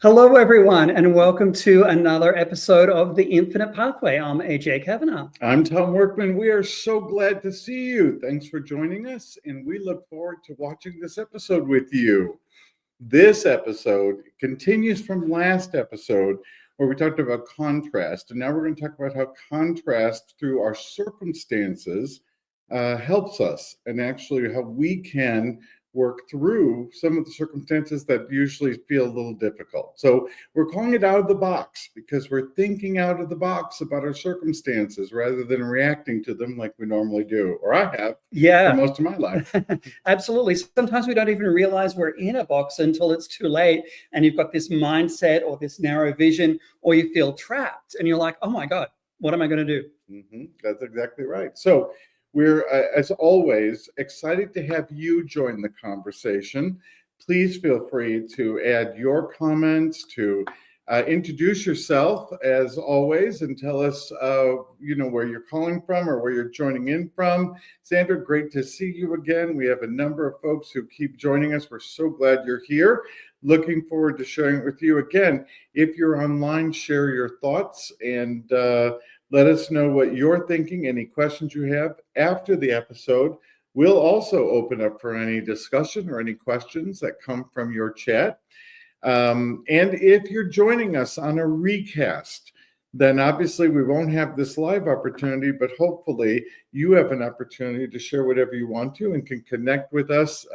Hello, everyone, and welcome to another episode of The Infinite Pathway. I'm AJ Cavanagh. I'm Tom Workman. We are so glad to see you. Thanks for joining us, and we look forward to watching this episode with you. This episode continues from last episode where we talked about contrast, and now we're going to talk about how contrast through our circumstances helps us, and actually how we can work through some of the circumstances that usually feel a little difficult. So we're calling it out of the box because we're thinking out of the box about our circumstances rather than reacting to them like we normally do, or I have for most of my life. Absolutely. Sometimes we don't even realize we're in a box until it's too late and you've got this mindset or this narrow vision, or you feel trapped and you're like, oh my God, what am I going to do? That's exactly right. So we're, as always, excited to have you join the conversation. Please feel free to add your comments, to introduce yourself, as always, and tell us, where you're calling from or where you're joining in from. Sandra, great to see you again. We have a number of folks who keep joining us. We're so glad you're here. Looking forward to sharing it with you again. If you're online, share your thoughts and let us know what you're thinking, any questions you have after the episode. We'll also open up for any discussion or any questions that come from your chat. And if you're joining us on a recast, then obviously we won't have this live opportunity, but hopefully you have an opportunity to share whatever you want to and can connect with us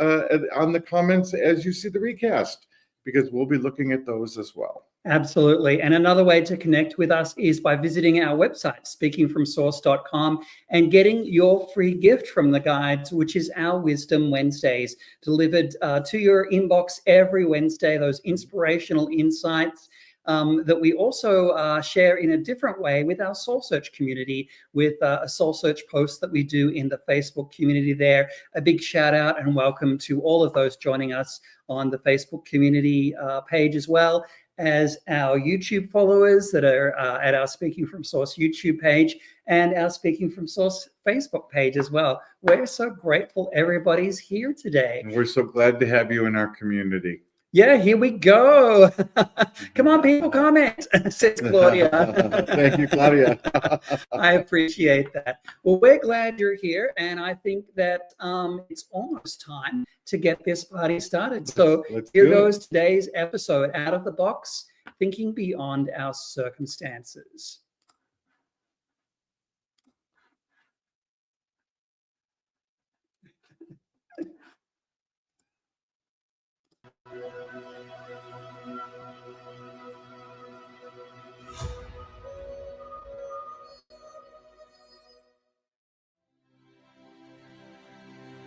on the comments as you see the recast, because we'll be looking at those as well. Absolutely. And another way to connect with us is by visiting our website, speakingfromsource.com, and getting your free gift from the guides, which is our Wisdom Wednesdays, delivered to your inbox every Wednesday, those inspirational insights that we also share in a different way with our Soul Search community, with a Soul Search post that we do in the Facebook community there. A big shout out and welcome to all of those joining us on the Facebook community page, as well as our YouTube followers that are at our Speaking From Source YouTube page and our Speaking From Source Facebook page as well. We're so grateful everybody's here today. And we're so glad to have you in our community. Yeah, here we go. Come on, people, comment, says Claudia. Thank you, Claudia. I appreciate that. Well, we're glad you're here, and I think that it's almost time to get this party started. So here goes today's episode, Out of the Box, Thinking Beyond Our Circumstances.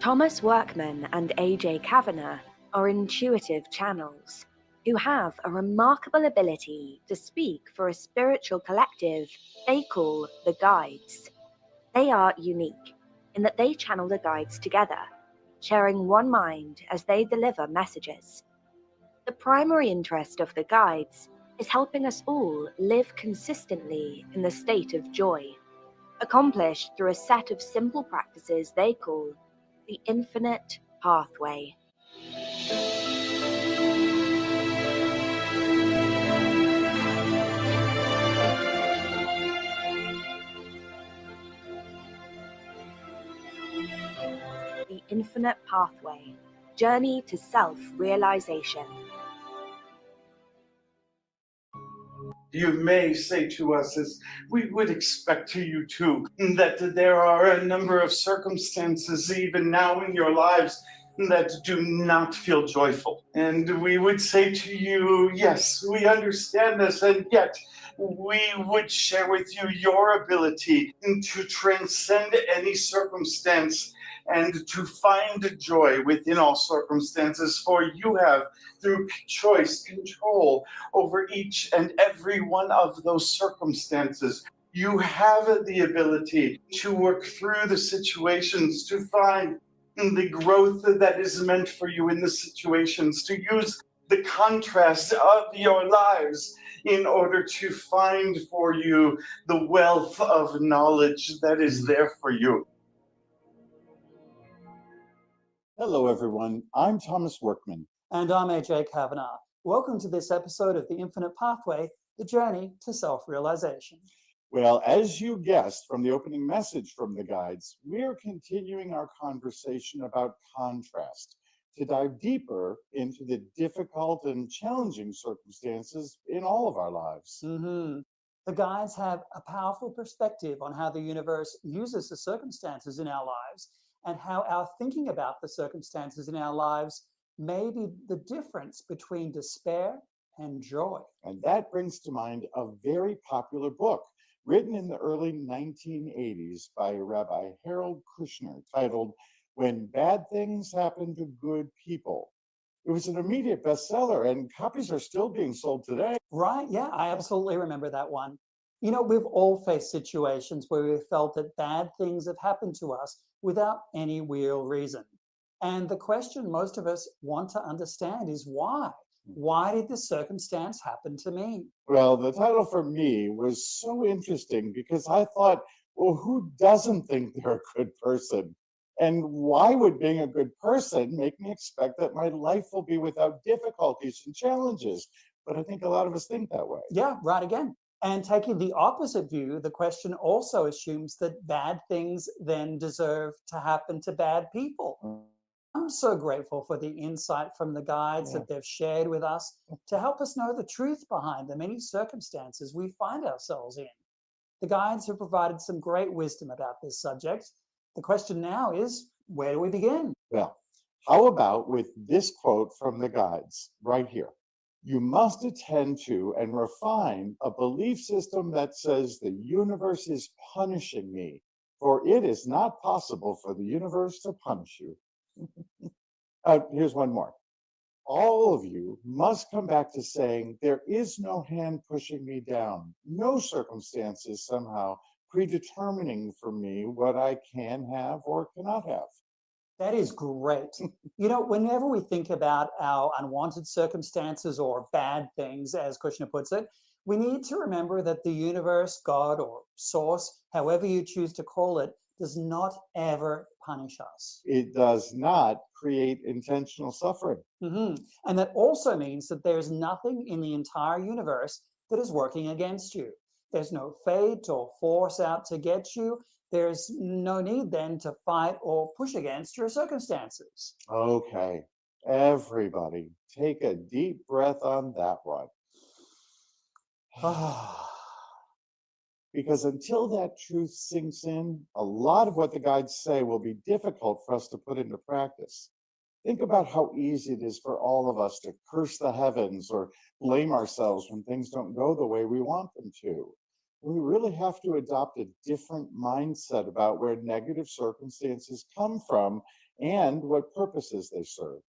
Thomas Workman and AJ Cavanagh are intuitive channels who have a remarkable ability to speak for a spiritual collective they call the Guides. They are unique in that they channel the guides together, sharing one mind as they deliver messages. The primary interest of the guides is helping us all live consistently in the state of joy, accomplished through a set of simple practices they call the infinite pathway. The infinite pathway, journey to self-realization. You may say to us, as we would expect to you too, that there are a number of circumstances even now in your lives that do not feel joyful. And we would say to you, yes, we understand this, and yet we would share with you your ability to transcend any circumstance and to find joy within all circumstances, for you have, through choice, control over each and every one of those circumstances. You have the ability to work through the situations, to find the growth that is meant for you in the situations, to use the contrast of your lives in order to find for you the wealth of knowledge that is there for you. Hello, everyone. I'm Thomas Workman. And I'm AJ Cavanagh. Welcome to this episode of The Infinite Pathway, the journey to self-realization. Well, as you guessed from the opening message from the guides, we're continuing our conversation about contrast to dive deeper into the difficult and challenging circumstances in all of our lives. The guides have a powerful perspective on how the universe uses the circumstances in our lives and how our thinking about the circumstances in our lives may be the difference between despair and joy. And that brings to mind a very popular book written in the early 1980s by Rabbi Harold Kushner titled When Bad Things Happen to Good People. It was an immediate bestseller, and copies are still being sold today. Right, yeah, I absolutely remember that one. You know, we've all faced situations where we've felt that bad things have happened to us without any real reason. And the question most of us want to understand is why? Why did this circumstance happen to me? Well, the title for me was so interesting because I thought, well, who doesn't think they're a good person? And why would being a good person make me expect that my life will be without difficulties and challenges? But I think a lot of us think that way. Yeah, right again. And taking the opposite view, the question also assumes that bad things then deserve to happen to bad people. I'm so grateful for the insight from the guides that they've shared with us to help us know the truth behind the many circumstances we find ourselves in. The guides have provided some great wisdom about this subject. The question now is, where do we begin? Well, how about with this quote from the guides right here? You must attend to and refine a belief system that says the universe is punishing me, for it is not possible for the universe to punish you. Here's one more. All of you must come back to saying there is no hand pushing me down, no circumstances somehow predetermining for me what I can have or cannot have. That is great. You know, whenever we think about our unwanted circumstances or bad things, as Kushner puts it, we need to remember that the universe, God, or source, however you choose to call it, does not ever punish us. It does not create intentional suffering. And that also means that there's nothing in the entire universe that is working against you. There's no fate or force out to get you. There's no need then to fight or push against your circumstances. Okay, everybody, take a deep breath on that one. Because until that truth sinks in, a lot of what the guides say will be difficult for us to put into practice. Think about how easy it is for all of us to curse the heavens or blame ourselves when things don't go the way we want them to. We really have to adopt a different mindset about where negative circumstances come from and what purposes they serve.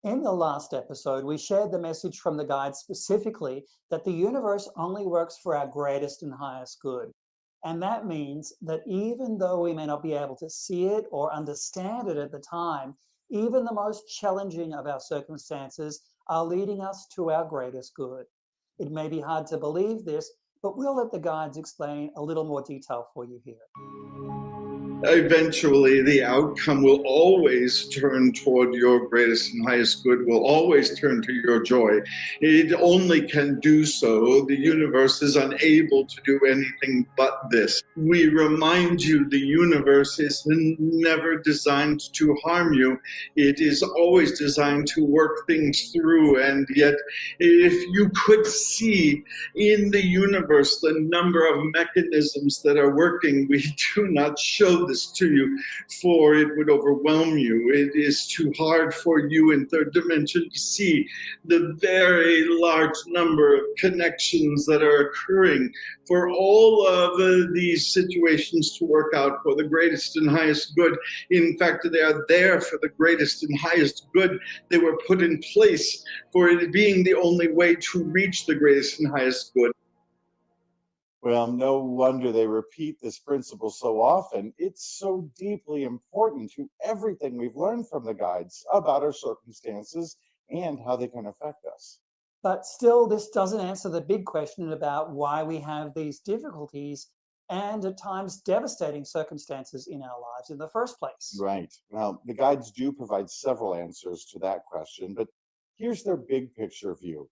In the last episode, we shared the message from the guide specifically that the universe only works for our greatest and highest good. And that means that even though we may not be able to see it or understand it at the time, even the most challenging of our circumstances are leading us to our greatest good. It may be hard to believe this, but we'll let the guides explain a little more detail for you here. Eventually, the outcome will always turn toward your greatest and highest good, will always turn to your joy. It only can do so. The universe is unable to do anything but this. We remind you the universe is never designed to harm you. It is always designed to work things through. And yet, if you could see in the universe the number of mechanisms that are working, we do not show this to you, for it would overwhelm you. It is too hard for you in third dimension to see the very large number of connections that are occurring for all of these situations to work out for the greatest and highest good. In fact, they are there for the greatest and highest good. They were put in place for it being the only way to reach the greatest and highest good. Well, no wonder they repeat this principle so often. It's so deeply important to everything we've learned from the guides about our circumstances and how they can affect us. But still, this doesn't answer the big question about why we have these difficulties and at times devastating circumstances in our lives in the first place. Right. Well, the guides do provide several answers to that question, but here's their big picture view.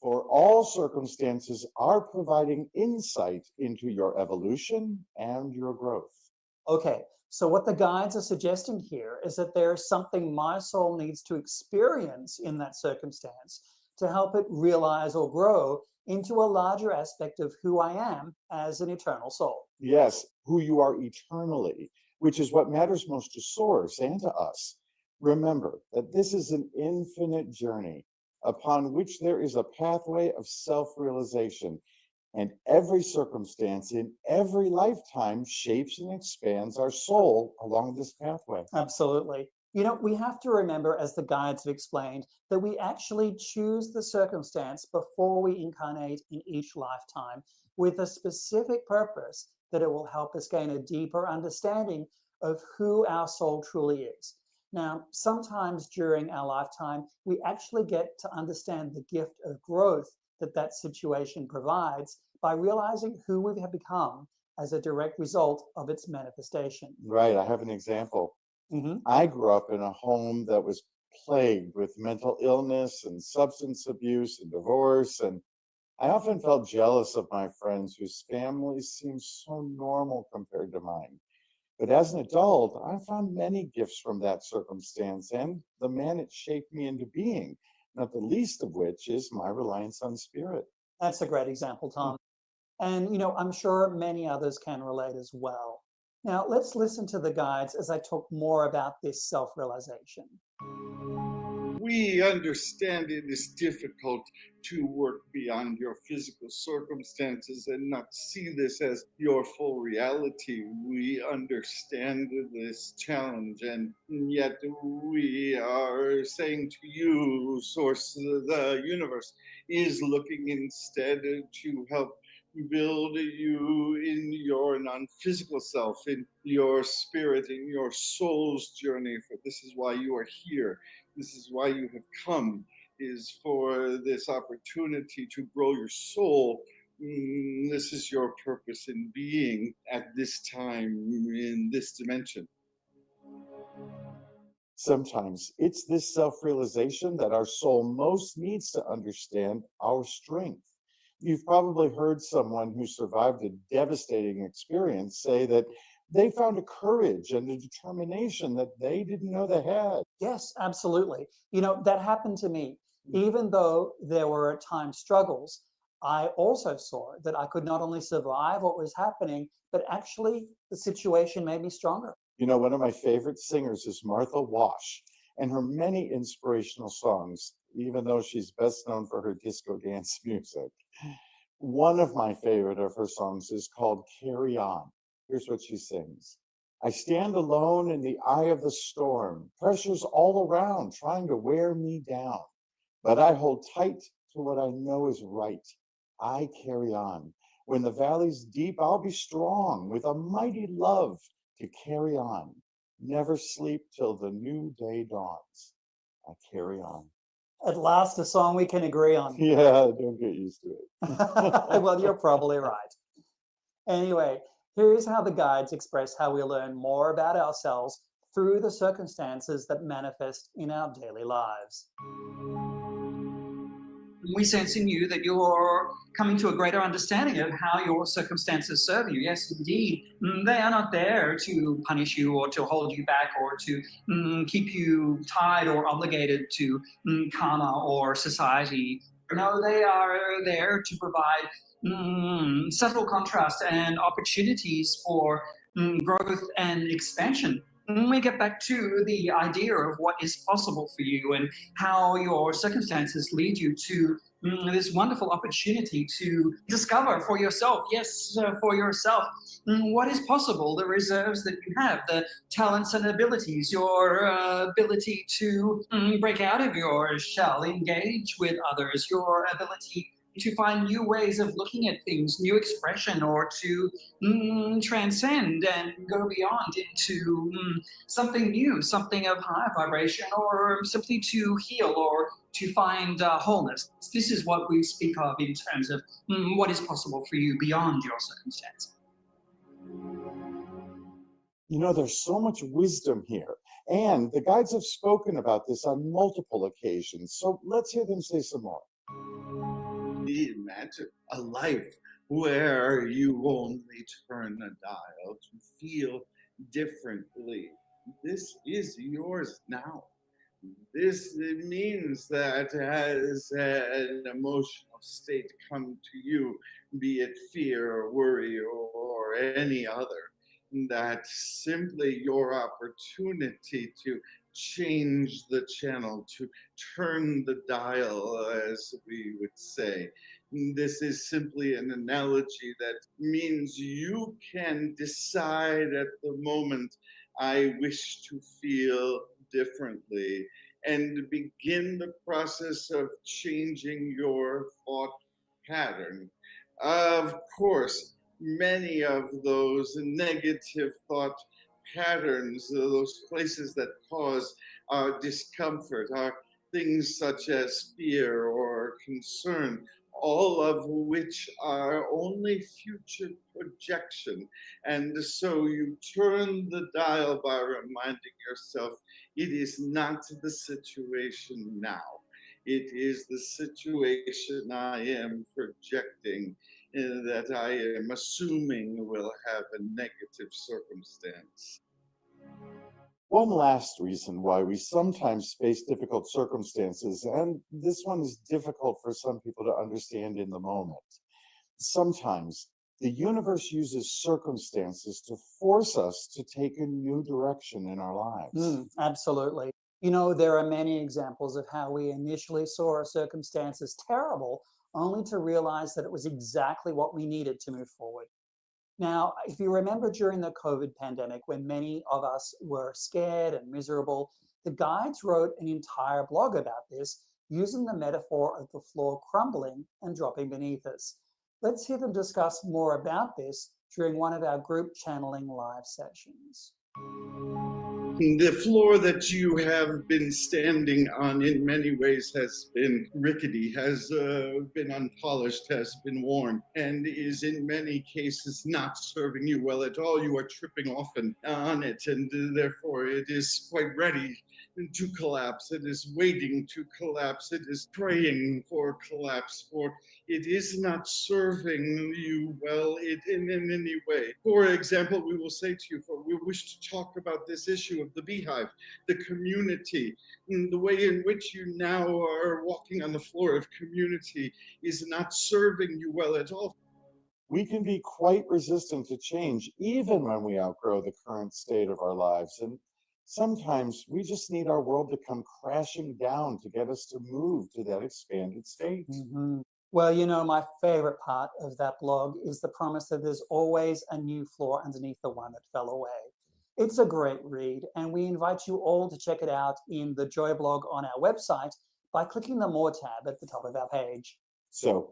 For all circumstances are providing insight into your evolution and your growth. Okay, so what the guides are suggesting here is that there is something my soul needs to experience in that circumstance to help it realize or grow into a larger aspect of who I am as an eternal soul. Yes, who you are eternally, which is what matters most to Source and to us. Remember that this is an infinite journey upon which there is a pathway of self-realization, and every circumstance in every lifetime shapes and expands our soul along this pathway. Absolutely. You know, we have to remember, as the guides have explained, that we actually choose the circumstance before we incarnate in each lifetime with a specific purpose that it will help us gain a deeper understanding of who our soul truly is. Now, sometimes during our lifetime, we actually get to understand the gift of growth that that situation provides by realizing who we have become as a direct result of its manifestation. Right, I have an example. I grew up in a home that was plagued with mental illness and substance abuse and divorce, and I often felt jealous of my friends whose families seemed so normal compared to mine. But as an adult, I found many gifts from that circumstance and the man it shaped me into being, not the least of which is my reliance on spirit. That's a great example, Tom. And, you know, I'm sure many others can relate as well. Now, let's listen to the guides as I talk more about this self-realization. We understand it is difficult to work beyond your physical circumstances and not see this as your full reality. We understand this challenge, and yet we are saying to you, Source, the universe is looking instead to help build you in your non-physical self, in your spirit, in your soul's journey. For this is why you are here. This is why you have come, is for this opportunity to grow your soul. This is your purpose in being at this time in this dimension. Sometimes it's this self-realization that our soul most needs to understand our strength. You've probably heard someone who survived a devastating experience say that they found a courage and a determination that they didn't know they had. Yes, absolutely. You know, that happened to me. Even though there were at times struggles, I also saw that I could not only survive what was happening, but actually the situation made me stronger. You know, one of my favorite singers is Martha Wash, and her many inspirational songs, even though she's best known for her disco dance music. One of my favorite of her songs is called Carry On. Here's what she sings. I stand alone in the eye of the storm, pressures all around trying to wear me down. But I hold tight to what I know is right. I carry on. When the valley's deep, I'll be strong with a mighty love to carry on. Never sleep till the new day dawns. I carry on. At last, a song we can agree on. Yeah, don't get used to it. Well, you're probably right. Anyway, here's how the guides express how we learn more about ourselves through the circumstances that manifest in our daily lives. We sense in you that you're coming to a greater understanding of how your circumstances serve you. Yes, indeed. They are not there to punish you or to hold you back or to keep you tied or obligated to karma or society. No, they are there to provide subtle contrast and opportunities for growth and expansion. We get back to the idea of what is possible for you and how your circumstances lead you to this wonderful opportunity to discover for yourself, yes, for yourself, what is possible, the reserves that you have, the talents and abilities, your ability to break out of your shell, engage with others, your ability to find new ways of looking at things, new expression, or to transcend and go beyond into something new, something of high vibration, or simply to heal or to find wholeness. This is what we speak of in terms of what is possible for you beyond your circumstance. You know, there's so much wisdom here, and the guides have spoken about this on multiple occasions, so let's hear them say some more. Imagine a life where you only turn a dial to feel differently. This is yours now. This means that as an emotional state come to you, be it fear or worry or any other, that simply your opportunity to change the channel, to turn the dial, as we would say. This is simply an analogy that means you can decide at the moment, I wish to feel differently, and begin the process of changing your thought pattern. Of course, many of those negative thought patterns, those places that cause our discomfort, are things such as fear or concern, all of which are only future projection. And so you turn the dial by reminding yourself it is not the situation now. It is the situation I am projecting that I am assuming will have a negative circumstance. One last reason why we sometimes face difficult circumstances, and this one is difficult for some people to understand in the moment. Sometimes the universe uses circumstances to force us to take a new direction in our lives. Absolutely. You know, there are many examples of how we initially saw a circumstance as terrible, only to realize that it was exactly what we needed to move forward. Now, if you remember during the COVID pandemic, when many of us were scared and miserable, the guides wrote an entire blog about this, using the metaphor of the floor crumbling and dropping beneath us. Let's hear them discuss more about this during one of our group channeling live sessions. The floor that you have been standing on in many ways has been rickety, has been unpolished, has been worn, and is in many cases not serving you well at all. You are tripping often on it, and therefore it is quite ready to collapse. It is waiting to collapse. It is praying for collapse, for it is not serving you well in any way. For example, we will say to you, for we wish to talk about this issue of the beehive, the community, the way in which you now are walking on the floor of community is not serving you well at all. We can be quite resistant to change, even when we outgrow the current state of our lives. And sometimes we just need our world to come crashing down to get us to move to that expanded state. Well, you know, my favorite part of that blog is the promise that there's always a new floor underneath the one that fell away. It's a great read, and we invite you all to check it out in the Joy blog on our website by clicking the More tab at the top of our page. So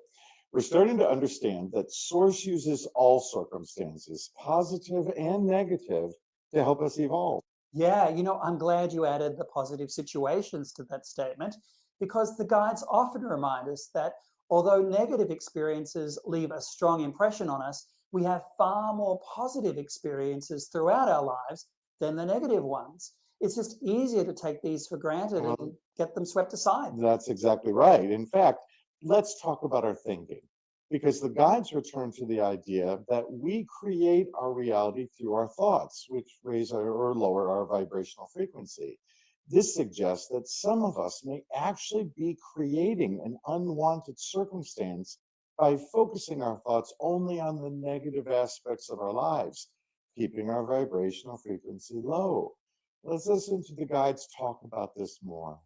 we're starting to understand that Source uses all circumstances, positive and negative, to help us evolve. Yeah, you know, I'm glad you added the positive situations to that statement. because the guides often remind us that although negative experiences leave a strong impression on us, we have far more positive experiences throughout our lives than the negative ones. It's just easier to take these for granted and get them swept aside. That's exactly right. In fact, let's talk about our thinking, because the guides return to the idea that we create our reality through our thoughts, which raise or lower our vibrational frequency. This suggests that some of us may actually be creating an unwanted circumstance by focusing our thoughts only on the negative aspects of our lives, keeping our vibrational frequency low. Let's listen to the guides talk about this more.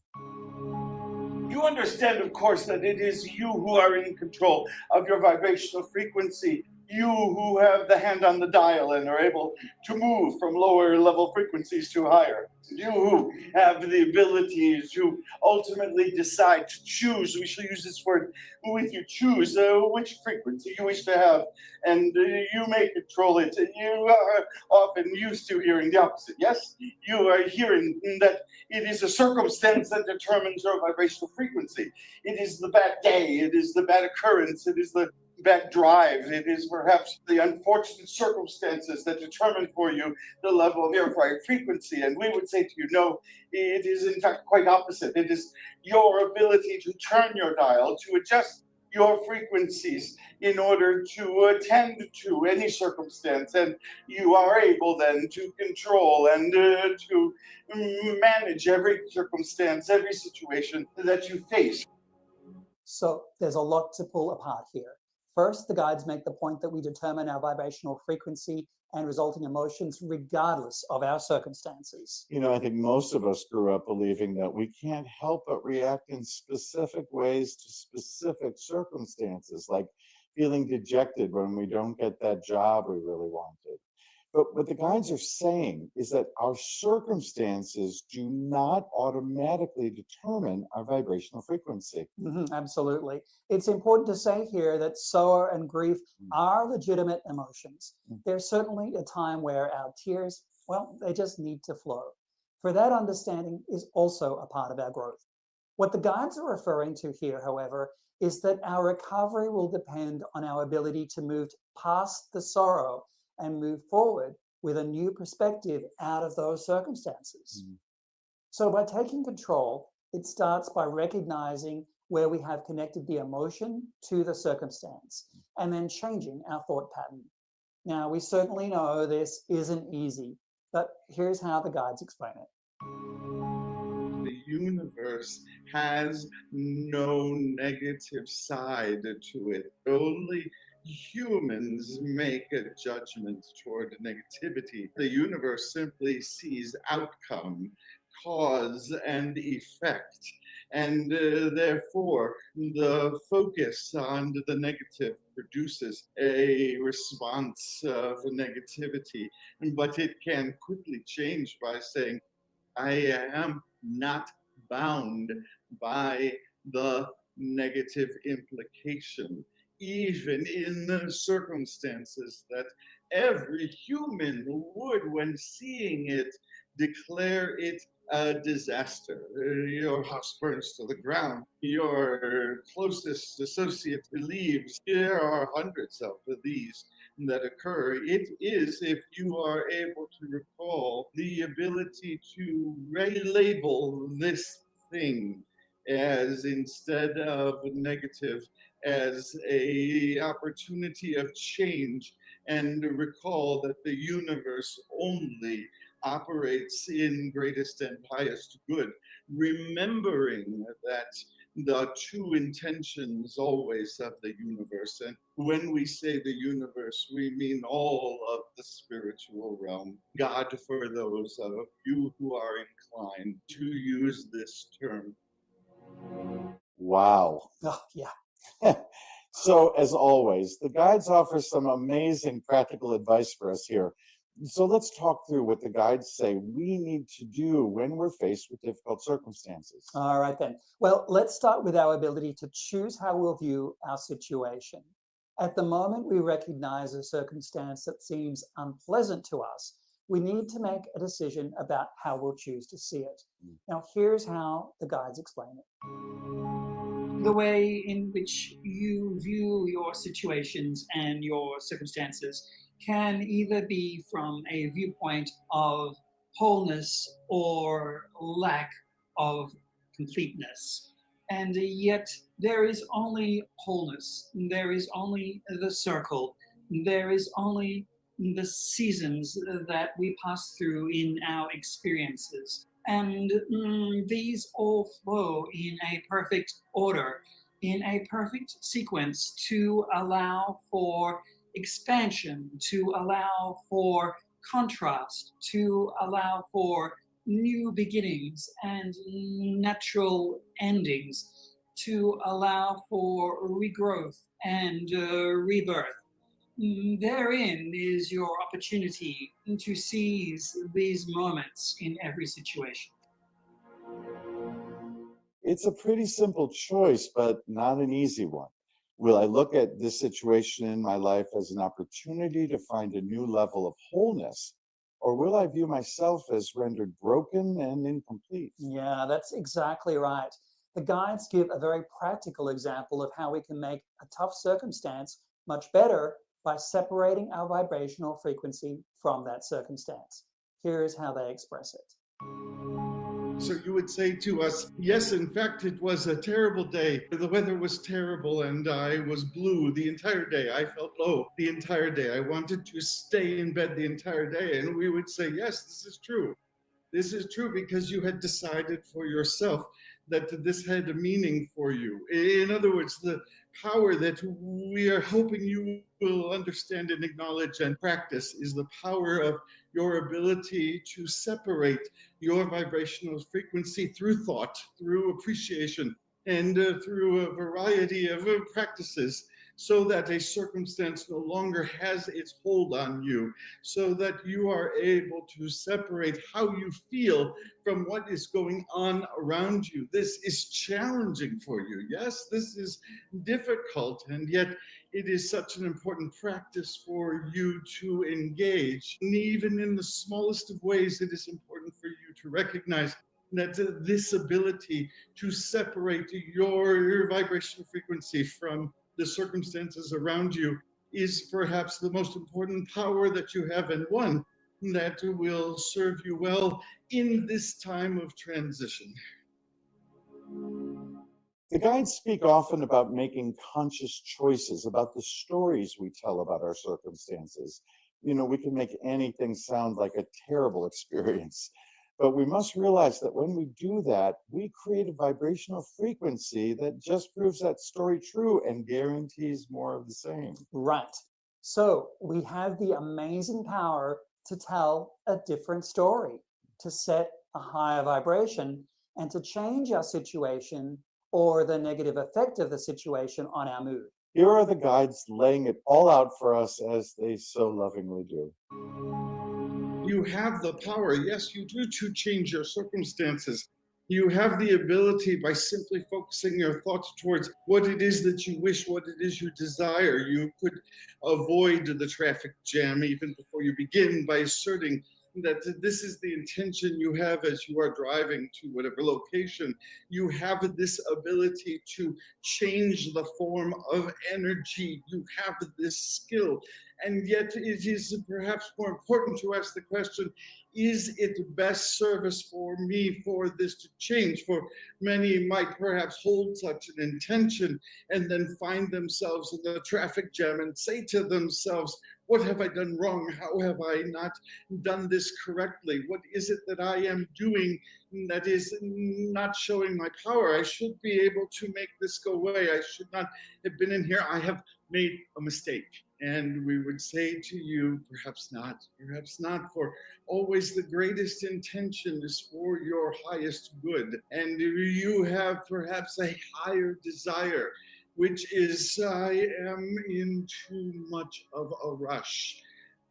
You understand, of course, that it is you who are in control of your vibrational frequency. You who have the hand on the dial and are able to move from lower level frequencies to higher. You who have the ability to ultimately decide to choose, we shall use this word with you, choose which frequency you wish to have, and you may control it. You are often used to hearing the opposite. Yes, you are hearing that it is a circumstance that determines your vibrational frequency. It is the bad day, it is the bad occurrence, it is the bad drive, it is perhaps the unfortunate circumstances that determine for you the level of your frequency. And we would say to you, no, it is in fact quite opposite. It is your ability to turn your dial, to adjust your frequencies in order to attend to any circumstance, and you are able then to control and to manage every circumstance, every situation that you face. So there's a lot to pull apart here. First, the guides make the point that we determine our vibrational frequency and resulting emotions regardless of our circumstances. You know, I think most of us grew up believing that we can't help but react in specific ways to specific circumstances, like feeling dejected when we don't get that job we really wanted. But what the guides are saying is that our circumstances do not automatically determine our vibrational frequency. Absolutely. It's important to say here that sorrow and grief are legitimate emotions. There's certainly a time where our tears, well, they just need to flow. For that understanding is also a part of our growth. What the guides are referring to here, however, is that our recovery will depend on our ability to move past the sorrow and move forward with a new perspective out of those circumstances. So by taking control, it starts by recognizing where we have connected the emotion to the circumstance and then changing our thought pattern. Now, we certainly know this isn't easy, but here's how the guides explain it. The universe has no negative side to it. Only humans make a judgment toward negativity. The universe simply sees outcome, cause, and effect. And therefore, the focus on the negative produces a response of negativity. But it can quickly change by saying, I am not bound by the negative implication, even in the circumstances that every human would, when seeing it, declare it a disaster. Your house burns to the ground, your closest associate leaves. There are hundreds of these that occur. It is, if you are able to recall, the ability to relabel this thing as, instead of negative, as a opportunity of change, and recall that the universe only operates in greatest and highest good, remembering that the true intentions always of the universe. And when we say the universe, we mean all of the spiritual realm. God, for those of you who are inclined to use this term. Wow. Oh, yeah. So, as always, the guides offer some amazing practical advice for us here. So let's talk through what the guides say we need to do when we're faced with difficult circumstances. All right, then. Well, let's start with our ability to choose how we'll view our situation. At the moment we recognize a circumstance that seems unpleasant to us, we need to make a decision about how we'll choose to see it. Now, here's how the guides explain it. The way in which you view your situations and your circumstances can either be from a viewpoint of wholeness or lack of completeness. And yet there is only wholeness, there is only the circle, there is only the seasons that we pass through in our experiences. And these all flow in a perfect order, in a perfect sequence to allow for expansion, to allow for contrast, to allow for new beginnings and natural endings, to allow for regrowth and rebirth. Therein is your opportunity to seize these moments in every situation. It's a pretty simple choice, but not an easy one. Will I look at this situation in my life as an opportunity to find a new level of wholeness, or will I view myself as rendered broken and incomplete? Yeah, that's exactly right. The guides give a very practical example of how we can make a tough circumstance much better by separating our vibrational frequency from that circumstance. Here is how they express it. So you would say to us, yes, in fact, it was a terrible day. The weather was terrible and I was blue the entire day. I felt low the entire day. I wanted to stay in bed the entire day. And we would say, yes, this is true. This is true because you had decided for yourself that this had a meaning for you. In other words, the power that we are hoping you will understand and acknowledge and practice is the power of your ability to separate your vibrational frequency through thought, through appreciation, and through a variety of practices, so that a circumstance no longer has its hold on you, so that you are able to separate how you feel from what is going on around you. This is challenging for you. Yes, this is difficult, and yet it is such an important practice for you to engage. And even in the smallest of ways, it is important for you to recognize that this ability to separate your vibrational frequency from the circumstances around you is perhaps the most important power that you have, and one that will serve you well in this time of transition. The guides speak often about making conscious choices, about the stories we tell about our circumstances. We can make anything sound like a terrible experience. But we must realize that when we do that, we create a vibrational frequency that just proves that story true and guarantees more of the same. Right. So we have the amazing power to tell a different story, to set a higher vibration, and to change our situation or the negative effect of the situation on our mood. Here are the guides laying it all out for us as they so lovingly do. You have the power, yes, you do, to change your circumstances. You have the ability by simply focusing your thoughts towards what it is that you wish, what it is you desire. You could avoid the traffic jam even before you begin by asserting that this is the intention you have as you are driving to whatever location. You have this ability to change the form of energy. You have this skill. And yet it is perhaps more important to ask the question, is it best service for me for this to change? For many might perhaps hold such an intention and then find themselves in the traffic jam and say to themselves, what have I done wrong? How have I not done this correctly? What is it that I am doing that is not showing my power? I should be able to make this go away. I should not have been in here. I have made a mistake. And we would say to you, perhaps not, for always the greatest intention is for your highest good. And you have perhaps a higher desire, which is, I am in too much of a rush.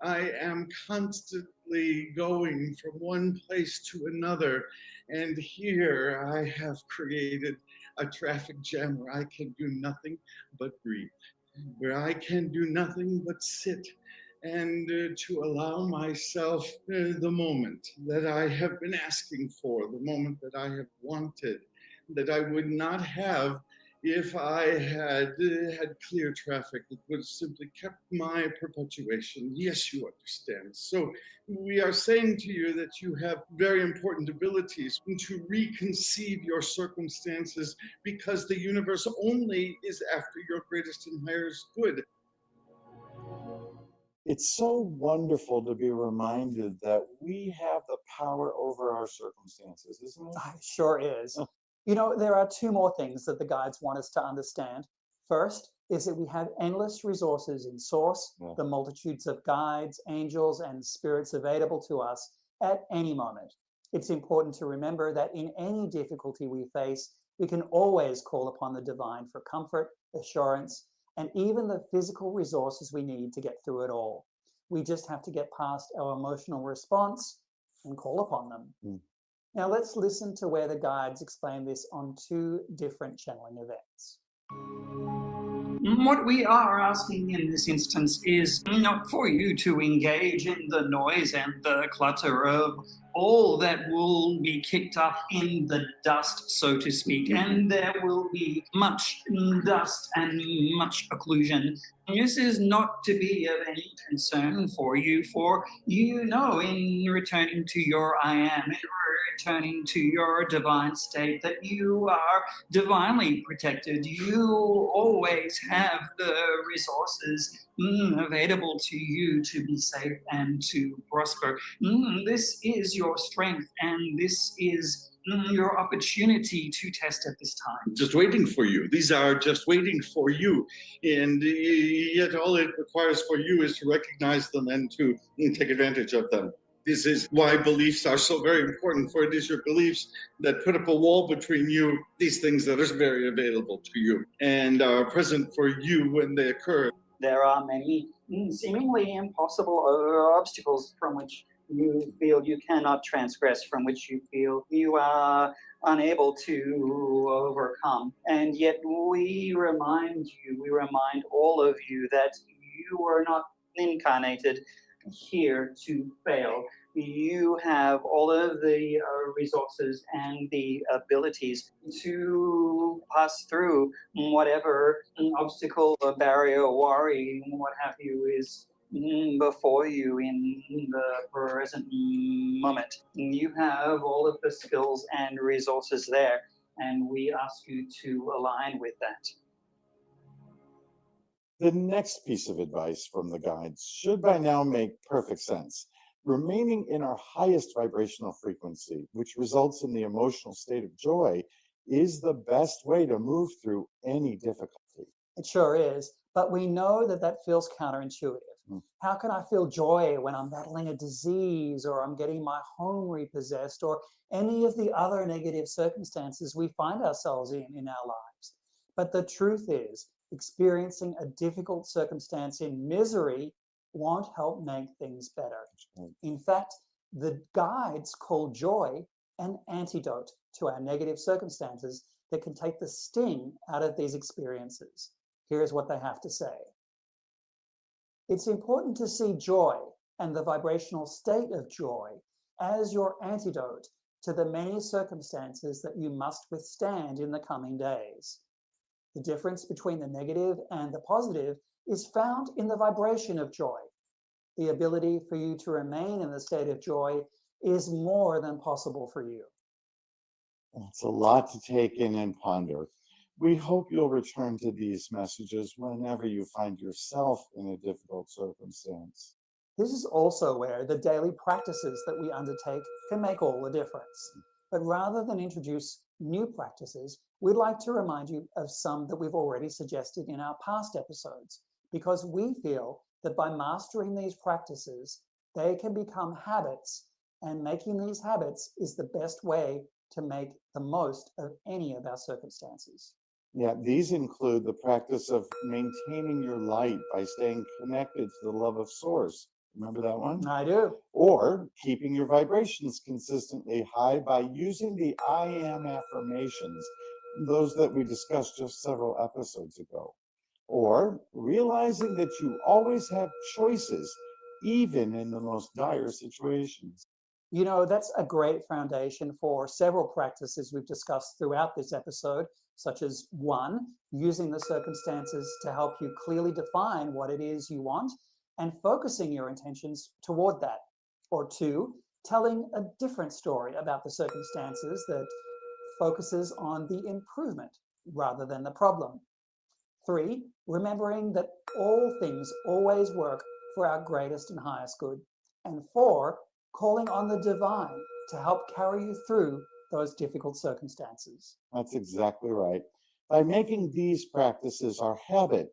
I am constantly going from one place to another. And here I have created a traffic jam where I can do nothing but breathe, where I can do nothing but sit and to allow myself the moment that I have been asking for, the moment that I have wanted, that I would not have if I had had clear traffic. It would have simply kept my perpetuation. Yes, you understand. So we are saying to you that you have very important abilities to reconceive your circumstances, because the universe only is after your greatest and highest good. It's so wonderful to be reminded that we have the power over our circumstances, isn't it? It sure is. You know, there are two more things that the guides want us to understand. First is that we have endless resources in Source, Yeah. the multitudes of guides, angels, and spirits available to us at any moment. It's important to remember that in any difficulty we face, we can always call upon the divine for comfort, assurance, and even the physical resources we need to get through it all. We just have to get past our emotional response and call upon them. Mm. Now let's listen to where the guides explain this on two different channeling events. What we are asking in this instance is not for you to engage in the noise and the clutter of all that will be kicked up in the dust, so to speak, and there will be much dust and much occlusion. This is not to be of any concern for you, for you know, in returning to your I am, in returning to your divine state, that you are divinely protected. You always have the resources available to you to be safe and to prosper. This is your strength, and this is your opportunity to test at this time. Just waiting for you. These are just waiting for you. And yet all it requires for you is to recognize them and to take advantage of them. This is why beliefs are so very important, for it is your beliefs that put up a wall between you, these things that are very available to you and are present for you when they occur. There are many seemingly impossible obstacles from which you feel you cannot transgress, from which you feel you are unable to overcome. And yet we remind all of you that you are not incarnated here to fail. You have all of the resources and the abilities to pass through whatever obstacle, barrier, worry, what have you, is before you in the present moment. You have all of the skills and resources there, and we ask you to align with that. The next piece of advice from the guides should by now make perfect sense. Remaining in our highest vibrational frequency, which results in the emotional state of joy, is the best way to move through any difficulty. It sure is, but we know that that feels counterintuitive. How can I feel joy when I'm battling a disease, or I'm getting my home repossessed, or any of the other negative circumstances we find ourselves in our lives? But the truth is, experiencing a difficult circumstance in misery won't help make things better. In fact, the guides call joy an antidote to our negative circumstances that can take the sting out of these experiences. Here's what they have to say. It's important to see joy and the vibrational state of joy as your antidote to the many circumstances that you must withstand in the coming days. The difference between the negative and the positive is found in the vibration of joy. The ability for you to remain in the state of joy is more than possible for you. It's a lot to take in and ponder. We hope you'll return to these messages whenever you find yourself in a difficult circumstance. This is also where the daily practices that we undertake can make all the difference. But rather than introduce new practices, we'd like to remind you of some that we've already suggested in our past episodes, because we feel that by mastering these practices, they can become habits, and making these habits is the best way to make the most of any of our circumstances. Yeah, these include the practice of maintaining your light by staying connected to the love of Source. Remember that one? I do. Or keeping your vibrations consistently high by using the I am affirmations, those that we discussed just several episodes ago. Or realizing that you always have choices even in the most dire situations. You know, that's a great foundation for several practices we've discussed throughout this episode, such as 1, using the circumstances to help you clearly define what it is you want and focusing your intentions toward that. Or 2, telling a different story about the circumstances that focuses on the improvement rather than the problem. 3, remembering that all things always work for our greatest and highest good. And 4, calling on the divine to help carry you through those difficult circumstances. That's exactly right. By making these practices our habit,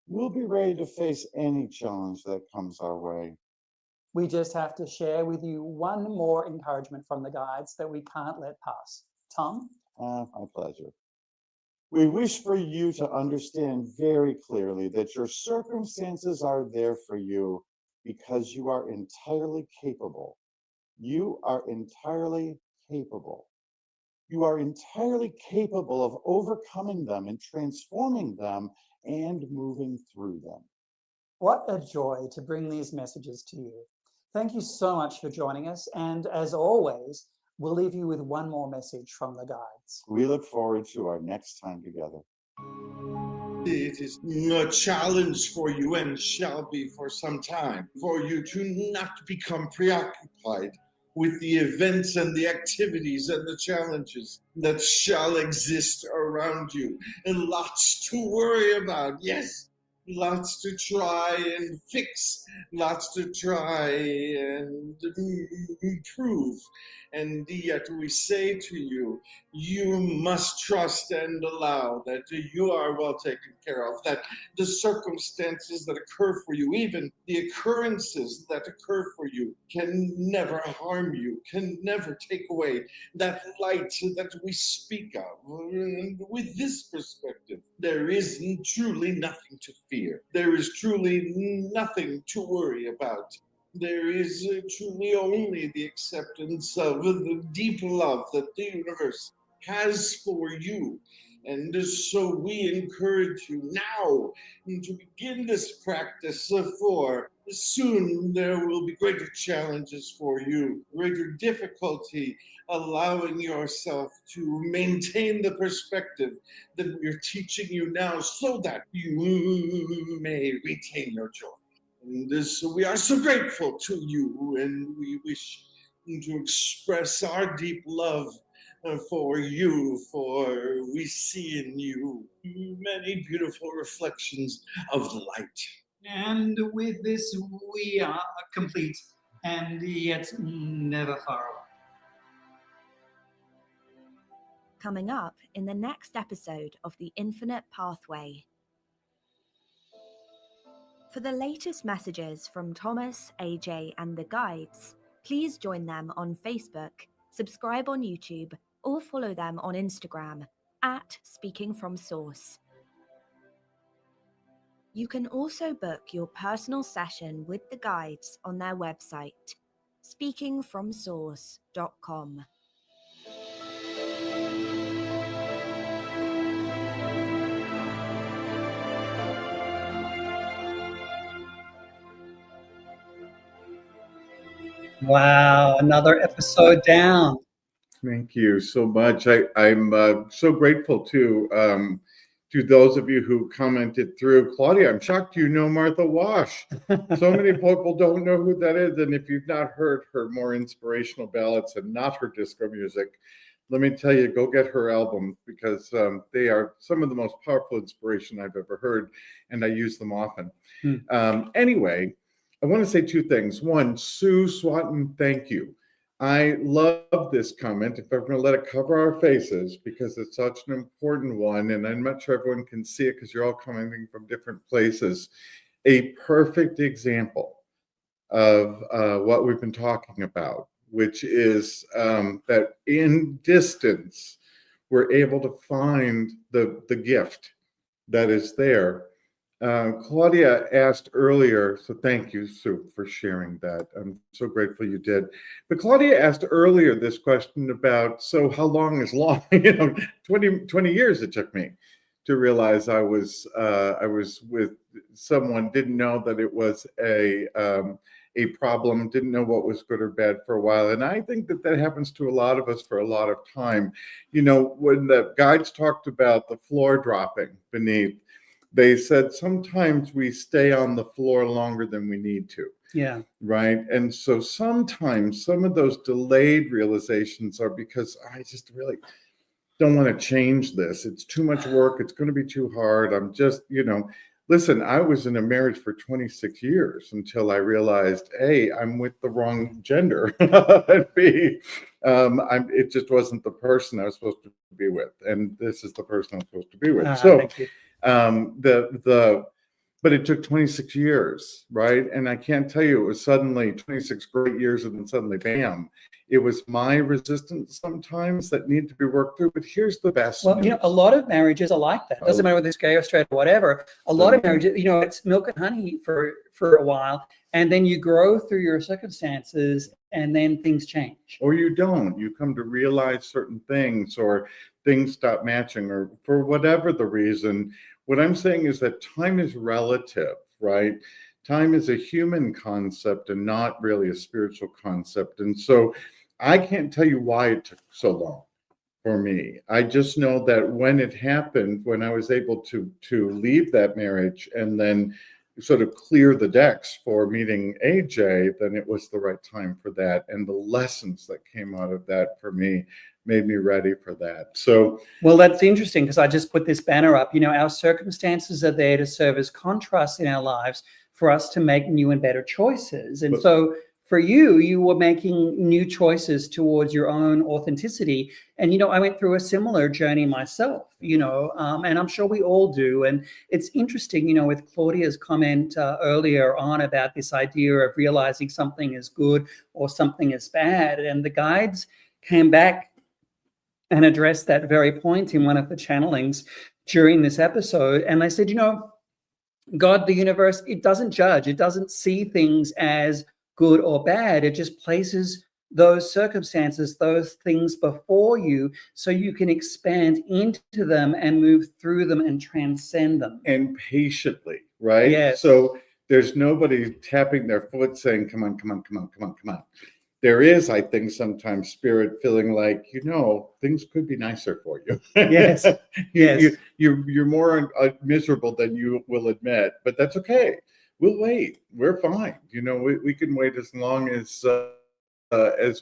we'll be ready to face any challenge that comes our way. We just have to share with you one more encouragement from the guides that we can't let pass. Tom? My pleasure. We wish for you to understand very clearly that your circumstances are there for you because you are entirely capable. You are entirely capable. You are entirely capable of overcoming them and transforming them and moving through them. What a joy to bring these messages to you. Thank you so much for joining us. And as always, we'll leave you with one more message from the guides. We look forward to our next time together. It is a challenge for you and shall be for some time for you to not become preoccupied with the events and the activities and the challenges that shall exist around you. And lots to worry about, yes. Lots to try and fix, lots to try and improve. And yet we say to you, you must trust and allow that you are well taken care of, that the circumstances that occur for you, even the occurrences that occur for you, can never harm you, can never take away that light that we speak of. And with this perspective, there is truly nothing to fear. There is truly nothing to worry about. There is truly only the acceptance of the deep love that the universe has for you. And so we encourage you now to begin this practice, for soon there will be greater challenges for you, greater difficulty, allowing yourself to maintain the perspective that we're teaching you now so that you may retain your joy. And so we are so grateful to you, and we wish to express our deep love for you, for we see in you many beautiful reflections of the light. And with this, we are complete and yet never far away. Coming up in the next episode of The Infinite Pathway. For the latest messages from Thomas, AJ, and the guides, please join them on Facebook, subscribe on YouTube, or follow them on Instagram at Speaking From Source. You can also book your personal session with the guides on their website, speakingfromsource.com. Wow, another episode down. Thank you so much. I'm so grateful to those of you who commented through. Claudia, I'm shocked you know Martha Wash. So many people don't know who that is. And if you've not heard her more inspirational ballads and not her disco music, let me tell you, go get her album, because they are some of the most powerful inspiration I've ever heard, and I use them often. Anyway, I want to say two things. One, Sue Swatton, thank you. I love this comment. If I'm going to let it cover our faces, because it's such an important one, and I'm not sure everyone can see it because you're all coming from different places. A perfect example of what we've been talking about, which is that in distance, we're able to find the gift that is there. Claudia asked earlier, so thank you, Sue, for sharing that. I'm so grateful you did. But Claudia asked earlier this question about, so how long is long? 20 years it took me to realize I was with someone, didn't know that it was a a problem, didn't know what was good or bad for a while. And I think that that happens to a lot of us for a lot of time. You know, when the guides talked about the floor dropping beneath, they said sometimes we stay on the floor longer than we need to. Yeah. Right. And so sometimes some of those delayed realizations are because I just really don't want to change this. It's too much work. It's going to be too hard. I'm just, you know, listen, I was in a marriage for 26 years until I realized, A, I'm with the wrong gender. And B, it just wasn't the person I was supposed to be with. And this is the person I'm supposed to be with. So Thank you. but it took 26 years, right? And I can't tell you, it was suddenly 26 great years and then suddenly bam. It was my resistance sometimes that needed to be worked through. But here's the best Well, news. you know, a lot of marriages are like that. It doesn't matter whether it's gay or straight or whatever. A lot of marriages, you know, it's milk and honey for a while, and then you grow through your circumstances, and then things change. Or you don't. You come to realize certain things, or things stop matching, or for whatever the reason. What I'm saying is that time is relative, right? Time is a human concept and not really a spiritual concept. And so I can't tell you why it took so long for me. I just know that when it happened, when I was able to leave that marriage and then sort of clear the decks for meeting AJ, then it was the right time for that. And the lessons that came out of that for me made me ready for that. So, well, that's interesting because I just put this banner up. You know, our circumstances are there to serve as contrasts in our lives for us to make new and better choices. And so for you, you were making new choices towards your own authenticity. And, you know, I went through a similar journey myself, you know, and I'm sure we all do. And it's interesting, you know, with Claudia's comment earlier on about this idea of realizing something is good or something is bad. And the guides came back and addressed that very point in one of the channelings during this episode. And they said, you know, God, the universe, it doesn't judge. It doesn't see things as good or bad. It just places those circumstances, those things before you so you can expand into them and move through them and transcend them. And patiently, right? Yes. So there's nobody tapping their foot saying, come on, come on, come on, come on, come on. There is, I think, sometimes spirit feeling like, you know, things could be nicer for you. Yes. Yes. You're more miserable than you will admit, but that's okay. We'll wait. We're fine. You know, we can wait as long as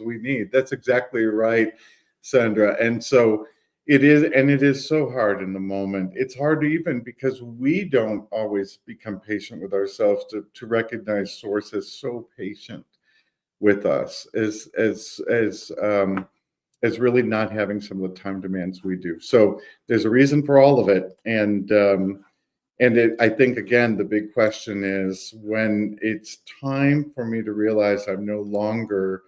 we need. That's exactly right, Sandra. And so it is so hard in the moment. It's hard even because we don't always become patient with ourselves to recognize Source as so patient with us as really not having some of the time demands we do. So there's a reason for all of it. And I think, again, the big question is when it's time for me to realize I'm no longer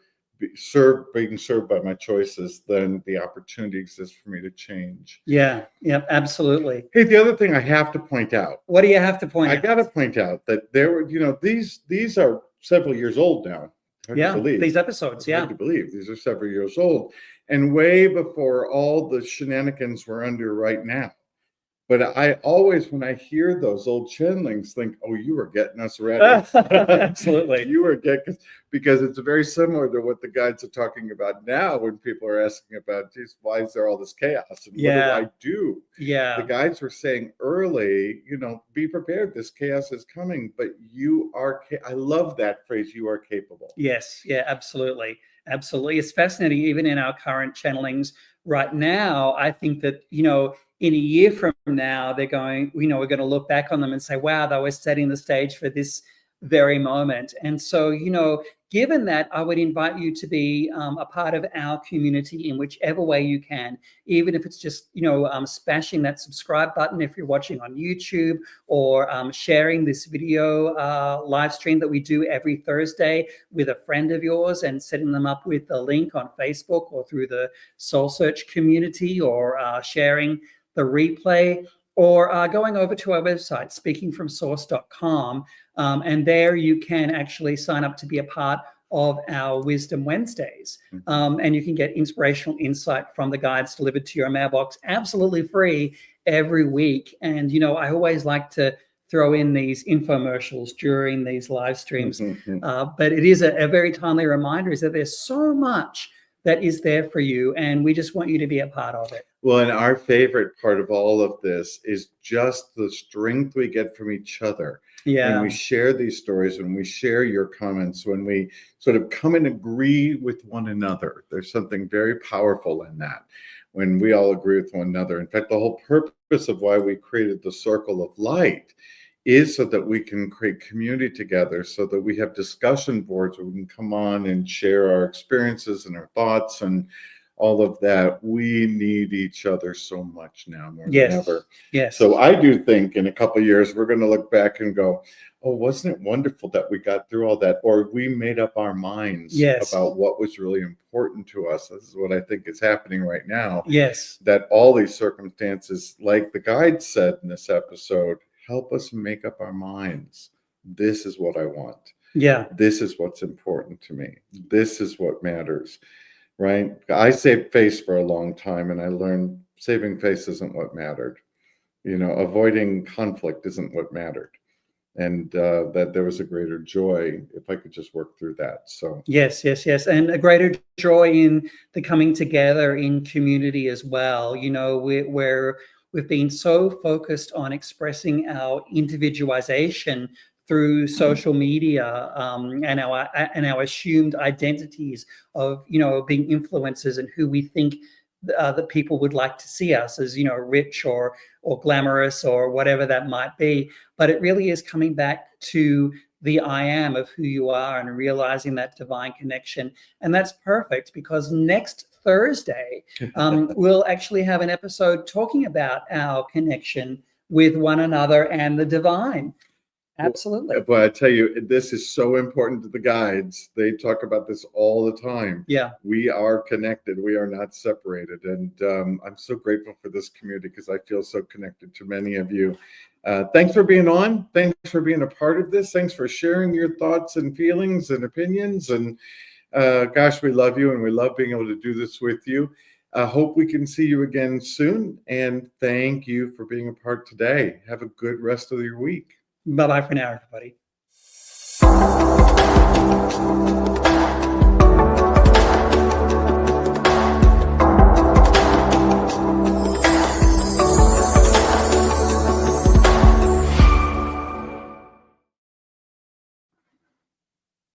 being served by my choices, then the opportunity exists for me to change. Yeah, absolutely. Hey, the other thing I have to point out. What do you have to point out? I got to point out that there were, you know, these are several years old now. These episodes, hard to believe. These are several years old and way before all the shenanigans we're under right now. But I always, when I hear those old channelings, think, oh, you were getting us ready. Absolutely. You were getting, because it's very similar to what the guides are talking about now when people are asking about, geez, why is there all this chaos? And what do I do? Yeah. The guides were saying early, you know, be prepared. This chaos is coming, but you are, I love that phrase, you are capable. Yes. Yeah, absolutely. Absolutely. It's fascinating, even in our current channelings right now. I think that, you know, in a year from now, they're going, you know, we're going to look back on them and say, wow, they were setting the stage for this very moment. And so, you know, given that, I would invite you to be a part of our community in whichever way you can, even if it's just, you know, smashing that subscribe button if you're watching on YouTube, or sharing this video live stream that we do every Thursday with a friend of yours and setting them up with the link on Facebook or through the Soul Search community, or sharing the replay, or going over to our website, speakingfromsource.com. And there you can actually sign up to be a part of our Wisdom Wednesdays. And you can get inspirational insight from the guides delivered to your mailbox absolutely free every week. And, you know, I always like to throw in these infomercials during these live streams. Mhm. But it is a very timely reminder is that there's so much that is there for you, and we just want you to be a part of it. Well, and our favorite part of all of this is just the strength we get from each other. When we share these stories, when we share your comments, when we sort of come and agree with one another, there's something very powerful in that. When we all agree with one another. In fact, the whole purpose of why we created the Circle of Light is so that we can create community together, so that we have discussion boards where we can come on and share our experiences and our thoughts and all of that. We need each other so much now more than ever. Yes. So I do think in a couple of years, we're going to look back and go, oh, wasn't it wonderful that we got through all that? Or we made up our minds about what was really important to us. This is what I think is happening right now. Yes. That all these circumstances, like the guide said in this episode, help us make up our minds. This is what I want. Yeah. This is what's important to me. This is what matters. Right? I saved face for a long time, and I learned saving face isn't what mattered. Avoiding conflict isn't what mattered. And that there was a greater joy if I could just work through that. So yes. And a greater joy in the coming together in community as well. We've been so focused on expressing our individualization through social media and our assumed identities of being influencers and who we think that people would like to see us as rich or glamorous or whatever that might be. But it really is coming back to the I am of who you are and realizing that divine connection. And that's perfect, because next Thursday we'll actually have an episode talking about our connection with one another and the divine. Absolutely. But I tell you, this is so important to the guides. They talk about this all the time. Yeah. We are connected. We are not separated. And I'm so grateful for this community because I feel so connected to many of you. Thanks for being on. Thanks for being a part of this. Thanks for sharing your thoughts and feelings and opinions. And gosh, we love you, and we love being able to do this with you. I hope we can see you again soon. And thank you for being a part today. Have a good rest of your week. Bye-bye for now, everybody.